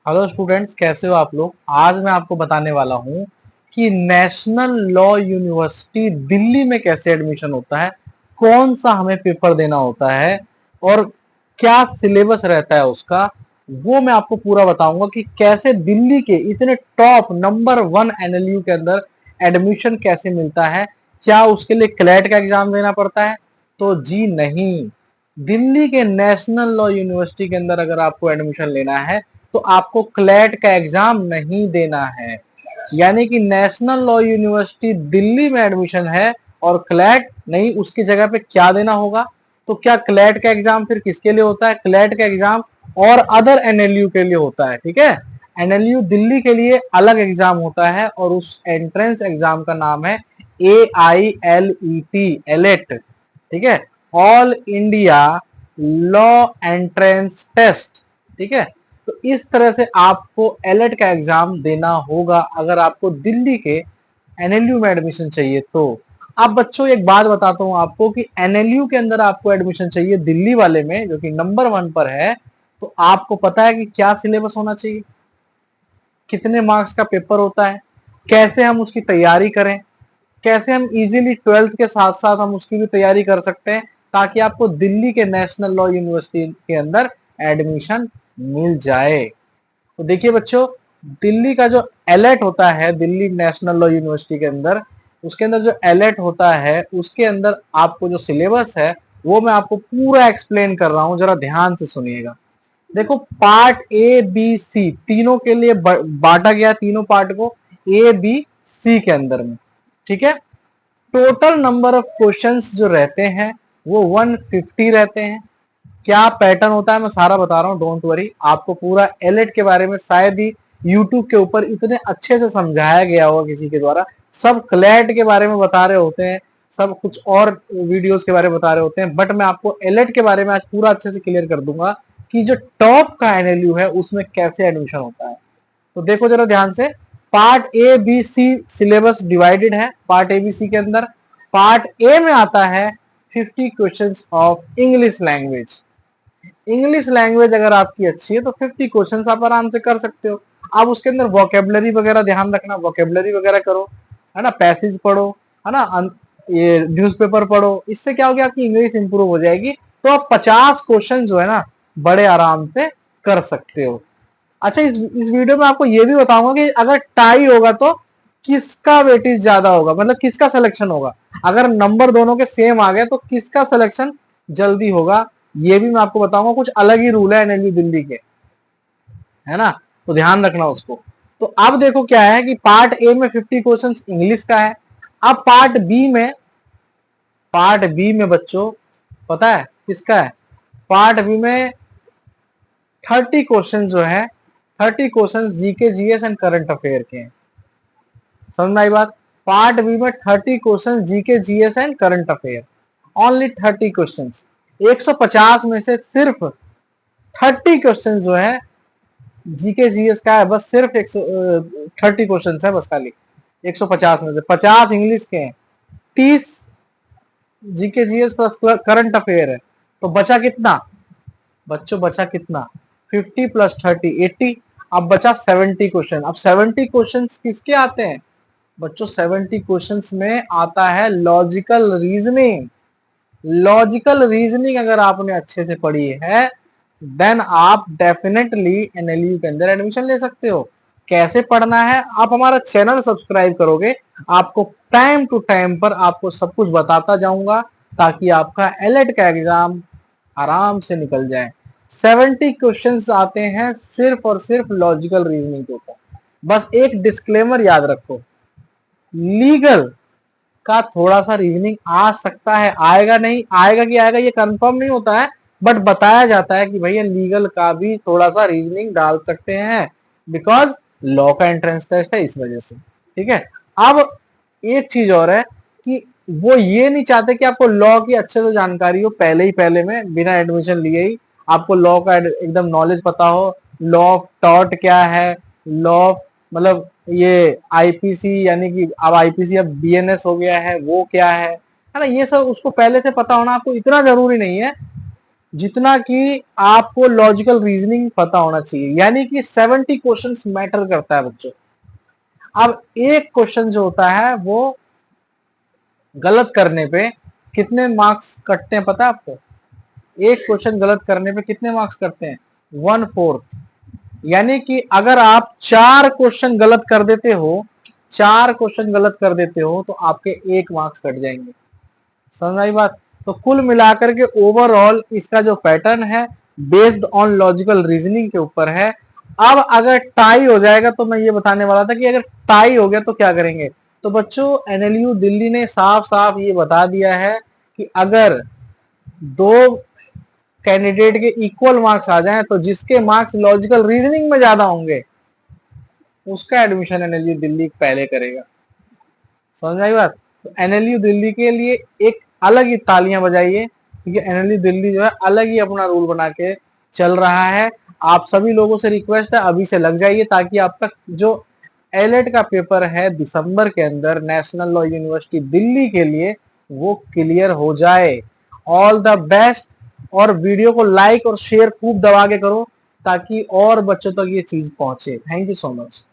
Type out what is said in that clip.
Hello students, कैसे हो आप लोग। आज मैं आपको बताने वाला हूँ कि नेशनल लॉ यूनिवर्सिटी दिल्ली में कैसे एडमिशन होता है, कौन सा हमें पेपर देना होता है और क्या सिलेबस रहता है उसका। वो मैं आपको पूरा बताऊंगा कि कैसे दिल्ली के इतने टॉप नंबर 1 एनएलयू के अंदर एडमिशन कैसे मिलता है। क्या उसके लिए क्लैट का एग्जाम देना पड़ता है? तो जी नहीं। दिल्ली के नेशनल लॉ यूनिवर्सिटी के अंदर अगर आपको एडमिशन लेना है तो आपको क्लैट का एग्जाम नहीं देना है। यानी कि नेशनल लॉ यूनिवर्सिटी दिल्ली में एडमिशन है और क्लैट नहीं, उसकी जगह पे क्या देना होगा? तो क्या क्लैट का एग्जाम फिर किसके लिए होता है? क्लैट का एग्जाम और अदर एनएलयू के लिए होता है। ठीक है, एनएलयू दिल्ली के लिए अलग एग्जाम होता है और उस एंट्रेंस एग्जाम का नाम है AILET एलेट। ठीक है, all India law entrance test. ठीक है, तो इस तरह से आपको एलेट का एग्जाम देना होगा अगर आपको दिल्ली के एनएलयू में एडमिशन चाहिए तो। अब बच्चों एक बात बताता हूं आपको कि एनएलयू के अंदर आपको एडमिशन चाहिए दिल्ली वाले में जो कि नंबर 1 पर है, तो आपको पता है कि क्या सिलेबस होना चाहिए, कितने मार्क्स का पेपर होता है, कैसे हम उसकी तैयारी करें, कैसे हम इजीली 12th के साथ साथ हम उसकी भी तैयारी कर सकते हैं ताकि आपको दिल्ली के नेशनल लॉ यूनिवर्सिटी के अंदर एडमिशन मिल जाए। तो देखिए बच्चों, दिल्ली का जो एलेट होता है दिल्ली नेशनल लॉ यूनिवर्सिटी के अंदर, उसके अंदर जो एलेट होता है उसके अंदर आपको जो सिलेबस है वो मैं आपको पूरा एक्सप्लेन कर रहा हूं, जरा ध्यान से सुनिएगा। देखो, पार्ट A B C तीनों के लिए बांटा गया, तीनों पार्ट को A B C के अंदर में। ठीक है, टोटल नंबर ऑफ क्वेश्चंस जो रहते हैं वो 150 रहते हैं। क्या पैटर्न होता है मैं सारा बता रहा हूँ, डोंट वरी। आपको पूरा एलेट के बारे में शायद ही यूट्यूब के ऊपर इतने अच्छे से समझाया गया होगा किसी के द्वारा। सब क्लैट के बारे में बता रहे होते हैं, सब कुछ और वीडियोस के बारे में बता रहे होते हैं, बट मैं आपको एलेट के बारे में आज पूरा अच्छे से क्लियर कर दूंगा कि जो टॉप का एनएलयू है उसमें कैसे एडमिशन होता है। तो देखो जरा ध्यान से, part A B C syllabus divided है। पार्ट ABC के अंदर पार्ट A में आता है 50 questions of English language. English language अगर आपकी अच्छी है तो 50 क्वेश्चंस आप आराम से कर सकते हो। आप उसके अंदर वोकेबलरी वगैरह ध्यान रखना, वोकेबलरी वगैरह करो, है ना, पैसेज पढ़ो, है ना, ये न्यूज़पेपर पढ़ो। इससे क्या हो गया, आपकी इंग्लिश इंप्रूव हो जाएगी। तो आप 50 क्वेश्चन जो है ना बड़े आराम से कर सकते हो। अच्छा, इस वीडियो में आपको ये भी बताऊंगा कि अगर टाई होगा तो किसका वेटेज ज्यादा होगा, मतलब किसका सिलेक्शन होगा। अगर नंबर दोनों के सेम आ गए तो किसका सिलेक्शन जल्दी होगा, ये भी मैं आपको बताऊंगा। कुछ अलग ही रूल है एनएलयू दिल्ली के, है ना, तो ध्यान रखना उसको। तो अब देखो क्या है कि पार्ट ए में 50 क्वेश्चन इंग्लिश का है। अब पार्ट बी में बच्चों पता है किसका है? पार्ट बी में 30 क्वेश्चन जो है, 30 question GK GS and current affair के हैं। समझ में आई बात? पार्ट बी में 30 question GK GS and current affair, only 30 question. 150 में से सिर्फ 30 क्वेश्चन जो है जीके जीएस का है, बस सिर्फ 30 क्वेश्चन है बस खाली। 150 में से 50 इंग्लिश के हैं, 30 GK GS plus current affair है। तो बचा कितना बच्चों? बचा कितना? 50 प्लस 30 80। अब बचा 70 क्वेश्चन। अब 70 क्वेश्चन किसके आते हैं बच्चों? 70 क्वेश्चंस में आता है लॉजिकल रीजनिंग। लॉजिकल रीजनिंग अगर आपने अच्छे से पढ़ी है देन आप डेफिनेटली एनएलयू के अंदर एडमिशन ले सकते हो। कैसे पढ़ना है? आप हमारा चैनल सब्सक्राइब करोगे, आपको टाइम टू टाइम पर आपको सब कुछ बताता जाऊंगा ताकि आपका एलेट का एग्जाम आराम से निकल जाए। 70 क्वेश्चंस आते हैं सिर्फ और सिर्फ लॉजिकल रीजनिंग के ऊपर। बस एक डिस्क्लेमर याद रखो, लीगल का थोड़ा सा रीजनिंग आ सकता है, आएगा नहीं, आएगा कि आएगा ये कंफर्म नहीं होता है, बट बताया जाता है कि भैया लीगल का भी थोड़ा सा रीजनिंग डाल सकते हैं, बिकॉज लॉ का एंट्रेंस टेस्ट है इस वजह से। ठीक है, अब एक चीज और है कि वो ये नहीं चाहते कि आपको लॉ की अच्छे से जानकारी हो, पहले ही पहले में बिना एडमिशन लिए ही आपको लॉ का एकदम नॉलेज पता हो। लॉ ऑफ टॉर्ट क्या है, लॉ मतलब ये आईपीसी, यानी कि अब आईपीसी अब बीएनएस हो गया है, वो क्या है ना, ये सब उसको पहले से पता होना आपको इतना जरूरी नहीं है। जितना कि आपको लॉजिकल रीजनिंग पता होना चाहिए, यानी कि 70 क्वेश्चंस मैटर करता है बच्चों। अब एक क्वेश्चन जो होता है वो गलत करने पे कितने मार्क्स कटते हैं पता है आपको? एक क्वेश्चन गलत करने पे कितने मार्क्स कटते हैं? 1/4। यानी कि अगर आप 4 क्वेश्चन गलत कर देते हो, 4 क्वेश्चन गलत कर देते हो तो आपके 1 मार्क्स कट जाएंगे। समझ आई बात? तो कुल मिलाकर के ओवरऑल इसका जो पैटर्न है बेस्ड ऑन लॉजिकल रीजनिंग के ऊपर है। अब अगर टाई हो जाएगा तो मैं ये बताने वाला था कि अगर टाई हो गया तो क्या करेंगे। तो बच्चों एनएलयू दिल्ली ने साफ साफ ये बता दिया है कि अगर दो कैंडिडेट के इक्वल मार्क्स आ जाएं तो जिसके मार्क्स लॉजिकल रीजनिंग में ज्यादा होंगे उसका एडमिशन एनएलयू दिल्ली पहले करेगा। समझ आई बात? तो एनएलयू दिल्ली के लिए एक अलग ही तालियां बजाइए, क्योंकि एनएलयू दिल्ली जो है अलग ही अपना रूल बना के चल रहा है। आप सभी लोगों से रिक्वेस्ट है अभी से लग जाइए, ताकि आपका जो एलेट का पेपर है दिसंबर के अंदर नेशनल लॉ यूनिवर्सिटी दिल्ली के लिए वो क्लियर हो जाए। All the best. और वीडियो को लाइक और शेयर खूब दबा के करो ताकि और बच्चों तक ये चीज पहुंचे। Thank you so much.